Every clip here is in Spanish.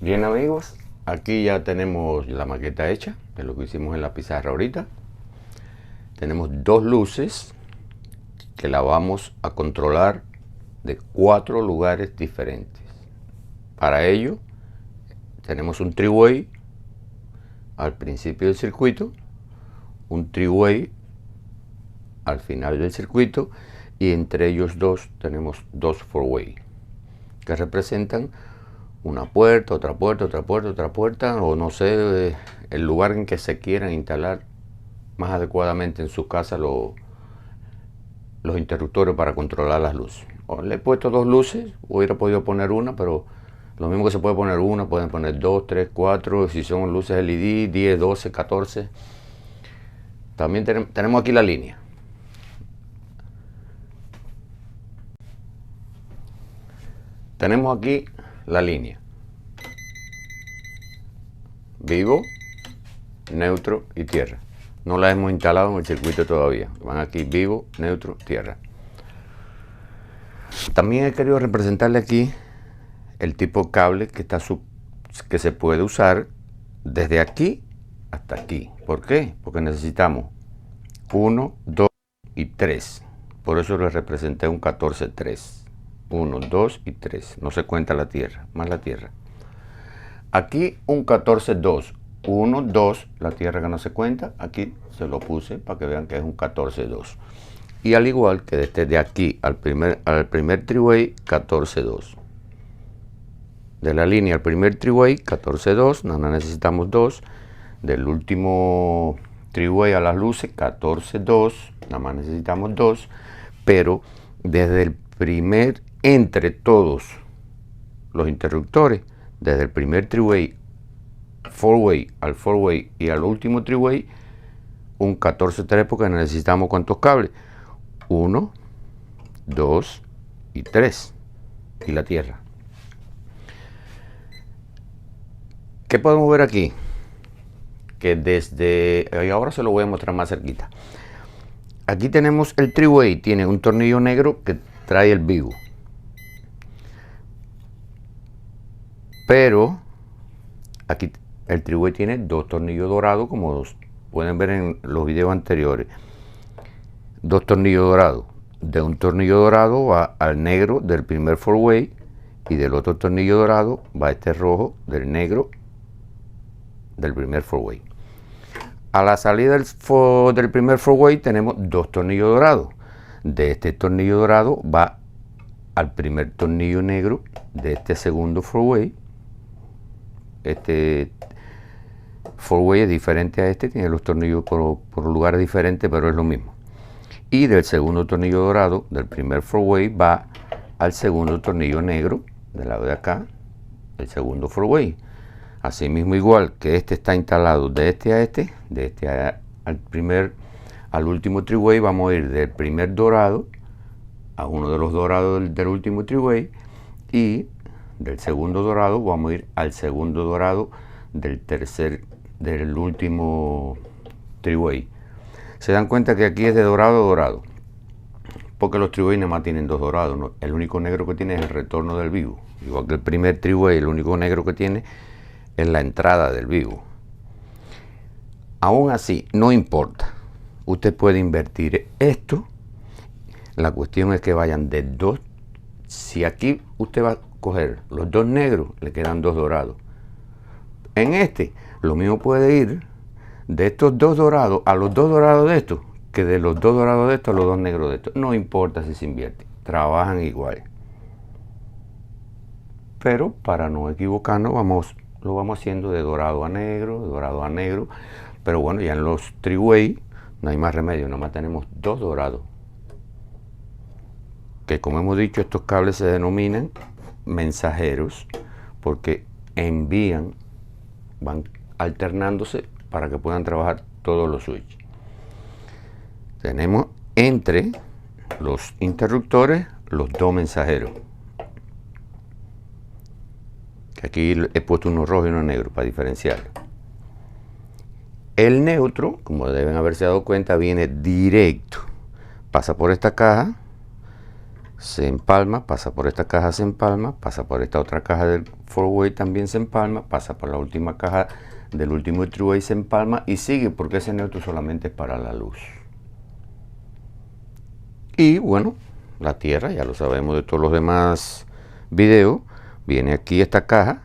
Bien amigos, aquí ya tenemos la maqueta hecha de lo que hicimos en la pizarra ahorita. Tenemos dos luces que la vamos a controlar de 4 lugares diferentes. Para ello tenemos un three-way al principio del circuito, un three-way al final del circuito, y entre ellos dos tenemos dos four-way que representan una puerta, otra puerta, otra puerta, otra puerta, o no sé, el lugar en que se quieran instalar más adecuadamente en su casa los interruptores para controlar las luces. Le he puesto dos luces, hubiera podido poner una, pero lo mismo que se puede poner una, pueden poner 2, 3, 4, si son luces LED, 10, 12, 14. También tenemos aquí la línea. Tenemos aquí la línea. Vivo, neutro y tierra. No la hemos instalado en el circuito todavía. Van aquí vivo, neutro, tierra. También he querido representarle aquí el tipo de cable que se puede usar desde aquí hasta aquí. ¿Por qué? Porque necesitamos 1, 2 y 3. Por eso le representé un 14-3. 1, 2 y 3. No se cuenta la tierra, más la tierra. Aquí un 14-2. 1, 2, la tierra que no se cuenta. Aquí se lo puse para que vean que es un 14-2. Y al igual que desde aquí al primer three-way, 14-2. De la línea al primer three-way, 14-2, nada más necesitamos 2. Del último three-way a las luces, 14-2, nada más necesitamos 2. Pero desde el primer, entre todos los interruptores, desde el primer three-way, four-way al four-way y al último three-way, un 14-3 porque necesitamos ¿cuántos cables? 1, 2 y 3. Y la tierra. ¿Qué podemos ver aquí? Que desde... y ahora se lo voy a mostrar más cerquita. Aquí tenemos el three-way, tiene un tornillo negro que trae el vivo. Pero aquí el three-way tiene dos tornillos dorados, como pueden ver en los videos anteriores. Dos tornillos dorados. De un tornillo dorado va al negro del primer four-way, y del otro tornillo dorado va este rojo del negro del primer four-way. A la salida del primer four-way tenemos dos tornillos dorados. De este tornillo dorado va al primer tornillo negro de este segundo four-way. Este four-way es diferente a este, tiene los tornillos por lugares diferentes, pero es lo mismo. Y del segundo tornillo dorado del primer four-way va al segundo tornillo negro del lado de acá, el segundo four-way. Asimismo, igual que este está instalado de este a este, al último three-way, vamos a ir del primer dorado a uno de los dorados del último three-way, y del segundo dorado vamos a ir al segundo dorado del último three-way. Se dan cuenta que aquí es de dorado a dorado, porque los three-way nada más tienen dos dorados, ¿no? El único negro que tiene es el retorno del vivo. Igual que el primer three-way, el único negro que tiene es la entrada del vivo. Aún así, no importa. Usted puede invertir esto. La cuestión es que vayan de dos. Si aquí usted va a coger los dos negros, le quedan dos dorados. En este, lo mismo puede ir de estos dos dorados a los dos dorados de estos, que de los dos dorados de estos a los dos negros de estos. No importa si se invierte, trabajan igual. Pero para no equivocarnos, lo vamos haciendo de dorado a negro, de dorado a negro. Pero bueno, ya en los three-way no hay más remedio, nomás tenemos dos dorados. Que como hemos dicho, estos cables se denominan mensajeros porque van alternándose para que puedan trabajar todos los switches. Tenemos entre los interruptores los dos mensajeros. Aquí he puesto uno rojo y uno negro para diferenciarlo. El neutro, como deben haberse dado cuenta, viene directo. Pasa por esta caja, se empalma, pasa por esta caja, se empalma, pasa por esta otra caja del 4-way, también se empalma, pasa por la última caja del último 3-way, se empalma y sigue, porque ese neutro solamente es para la luz. Y bueno, la tierra, ya lo sabemos de todos los demás videos, viene aquí esta caja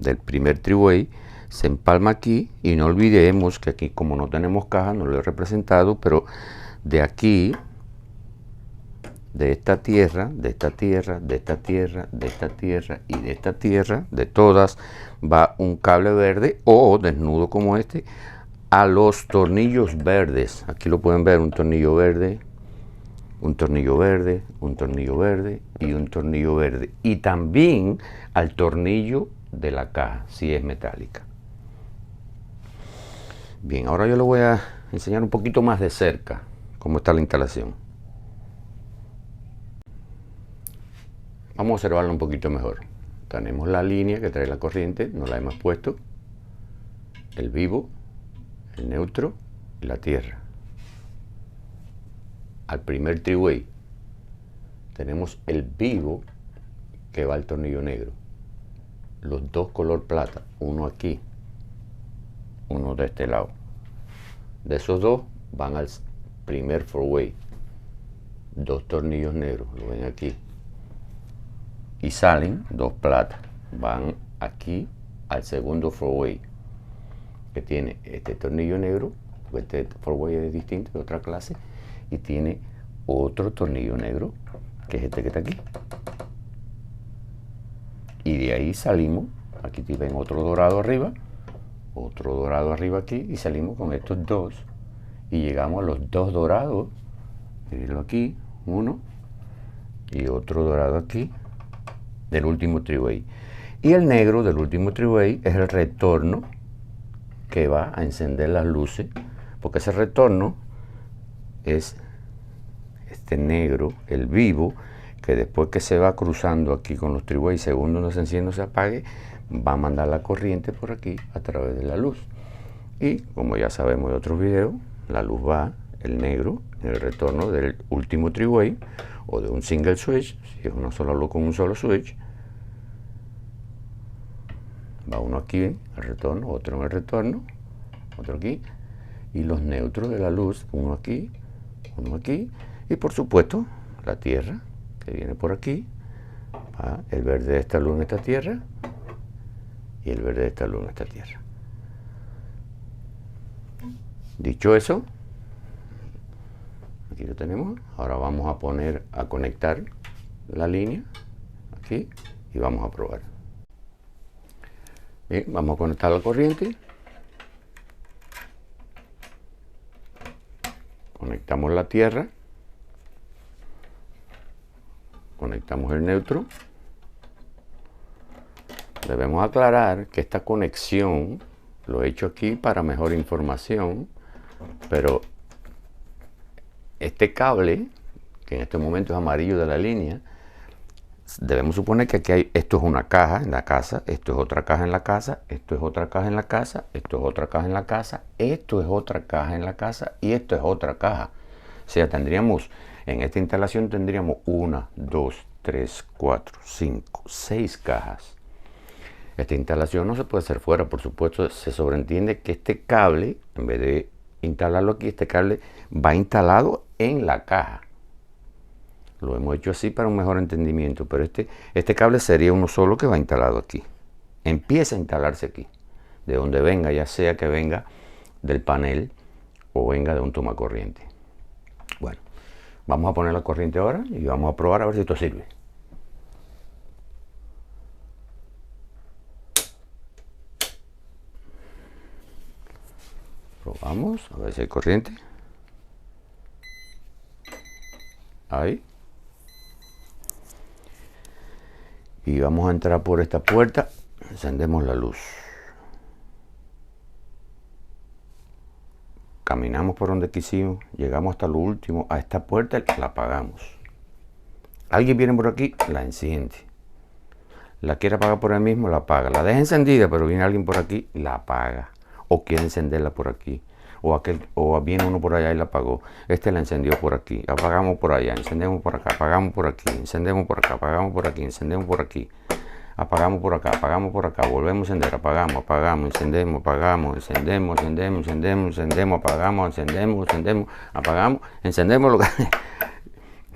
del primer 3-way, se empalma aquí, y no olvidemos que aquí, como no tenemos caja, no lo he representado, pero de aquí, de esta tierra, de esta tierra, de esta tierra, de esta tierra y de esta tierra, de todas, va un cable verde o desnudo como este a los tornillos verdes. Aquí lo pueden ver, un tornillo verde, un tornillo verde, un tornillo verde y un tornillo verde. Y también al tornillo de la caja, si es metálica. Bien, ahora yo le voy a enseñar un poquito más de cerca cómo está la instalación. Vamos a observarlo un poquito mejor. Tenemos la línea que trae la corriente, no la hemos puesto, el vivo, el neutro y la tierra. Al primer 3-way tenemos el vivo que va al tornillo negro. Los dos color plata, uno aquí, uno de este lado. De esos dos van al primer 4-way. Dos tornillos negros, lo ven aquí. Y salen dos platas, van aquí al segundo 4-way, que tiene este tornillo negro, porque este 4-way es distinto, de otra clase, y tiene otro tornillo negro, que es este que está aquí. Y de ahí salimos, aquí ven otro dorado arriba aquí, y salimos con estos dos, y llegamos a los dos dorados, mirenlo aquí, uno, y otro dorado aquí, del último 3-way. Y el negro del último 3-way es el retorno que va a encender las luces, porque ese retorno es este negro, el vivo, que después que se va cruzando aquí con los 3-way, según uno se enciende o se apague, va a mandar la corriente por aquí a través de la luz. Y como ya sabemos de otros videos, la luz va, el negro, en el retorno del último 3-way o de un single switch, si es una sola luz con un solo switch, va uno aquí en el retorno, otro en el retorno, otro aquí, y los neutros de la luz, uno aquí, y por supuesto la tierra que viene por aquí, va el verde de esta luz en esta tierra y el verde de esta luz en esta tierra. Dicho eso, aquí lo tenemos. Ahora vamos a poner a conectar la línea aquí y vamos a probar. Bien, vamos a conectar la corriente. Conectamos la tierra. Conectamos el neutro. Debemos aclarar que esta conexión lo he hecho aquí para mejor información, pero este cable, que en este momento es amarillo de la línea, debemos suponer que aquí hay, esto es una caja en la casa, esto es otra caja en la casa, esto es otra caja en la casa, esto es otra caja en la casa, esto es otra caja en la casa y esto es otra caja. O sea, tendríamos, en esta instalación tendríamos 1, 2, 3, 4, 5, 6 cajas. Esta instalación no se puede hacer fuera, por supuesto. Se sobreentiende que este cable, en vez de instalarlo aquí, este cable va instalado en la caja. Lo hemos hecho así para un mejor entendimiento, pero este cable sería uno solo que va instalado aquí. Empieza a instalarse aquí, de donde venga, ya sea que venga del panel o venga de un tomacorriente. Bueno, vamos a poner la corriente ahora y vamos a probar a ver si esto sirve. Probamos, a ver si hay corriente. Ahí. Y vamos a entrar por esta puerta. Encendemos la luz. Caminamos por donde quisimos. Llegamos hasta lo último. A esta puerta la apagamos. Alguien viene por aquí, la enciende. La quiere apagar por ahí mismo, la apaga. La deja encendida, pero viene alguien por aquí, la apaga. O quiere encenderla por aquí. o viene uno por allá y la apagó. Este la encendió por aquí, apagamos por allá, encendemos por acá, apagamos por aquí, encendemos por acá, apagamos por aquí, encendemos por aquí, apagamos por acá, apagamos por acá, volvemos a encender, apagamos, apagamos, encendemos, apagamos, encendemos, encendemos, encendemos, encendemos, apagamos, encendemos, encendemos, apagamos, encendemos lo que...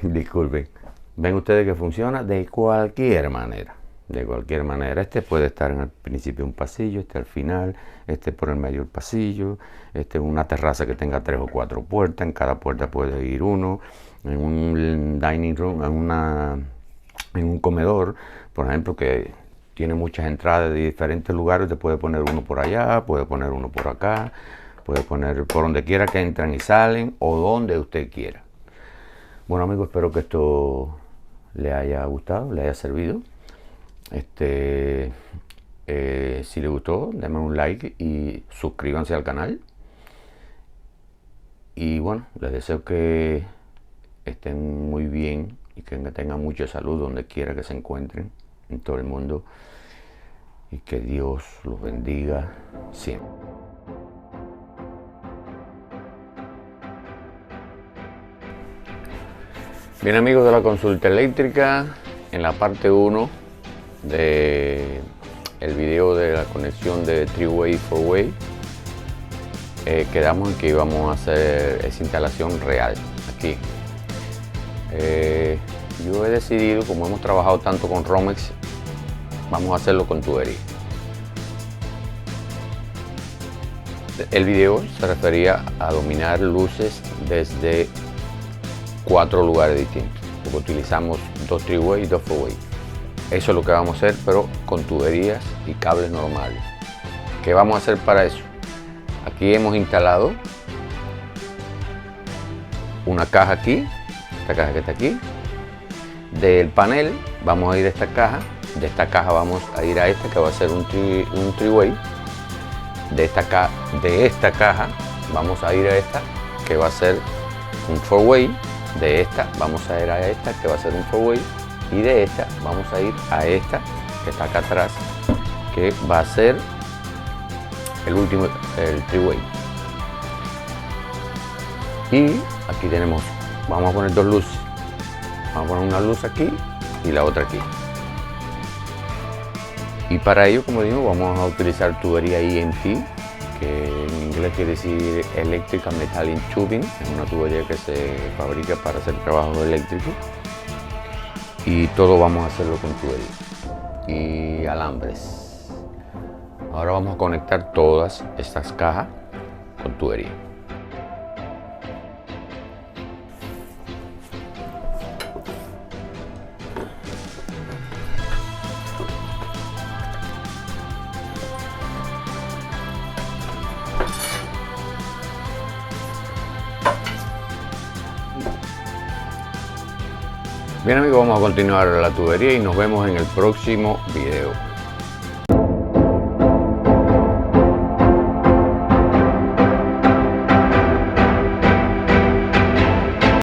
Disculpen. Ven ustedes que funciona de cualquier manera. De cualquier manera. Este puede estar en el principio de un pasillo, este al final, este por el medio del pasillo, este una terraza que tenga 3 o 4 puertas, en cada puerta puede ir uno, en un dining room, en un comedor, por ejemplo, que tiene muchas entradas de diferentes lugares, te puede poner uno por allá, puede poner uno por acá, puede poner por donde quiera que entran y salen, o donde usted quiera. Bueno amigos, espero que esto le haya gustado, le haya servido. Si les gustó, denme un like y suscríbanse al canal. Y bueno, les deseo que estén muy bien y que tengan mucha salud donde quiera que se encuentren en todo el mundo. Y que Dios los bendiga siempre. Bien amigos de la consulta eléctrica, en la parte 1 de el video de la conexión de 3-way y 4-way, quedamos en que íbamos a hacer esa instalación real aquí. Yo he decidido, como hemos trabajado tanto con Romex, vamos a hacerlo con tubería. El video se refería a dominar luces desde 4 lugares distintos, porque utilizamos 2 3-way y 2 4-way. Eso es lo que vamos a hacer, pero con tuberías y cables normales. ¿Qué vamos a hacer para eso? Aquí hemos instalado una caja aquí, esta caja que está aquí. Del panel vamos a ir a esta caja, de esta caja vamos a ir a esta que va a ser un 3-way. De esta caja vamos a ir a esta que va a ser un 4-way. De esta vamos a ir a esta que va a ser un 4-way. Y de esta vamos a ir a esta que está acá atrás, que va a ser el último, el 3-way. Y aquí tenemos, vamos a poner 2 luces. Vamos a poner una luz aquí y la otra aquí. Y para ello, como digo, vamos a utilizar tubería EMT, que en inglés quiere decir Electrical Metallic Tubing. Es una tubería que se fabrica para hacer trabajos eléctricos. Y todo vamos a hacerlo con tubería y alambres. Ahora vamos a conectar todas estas cajas con tubería. Bien amigos, vamos a continuar la tubería y nos vemos en el próximo video.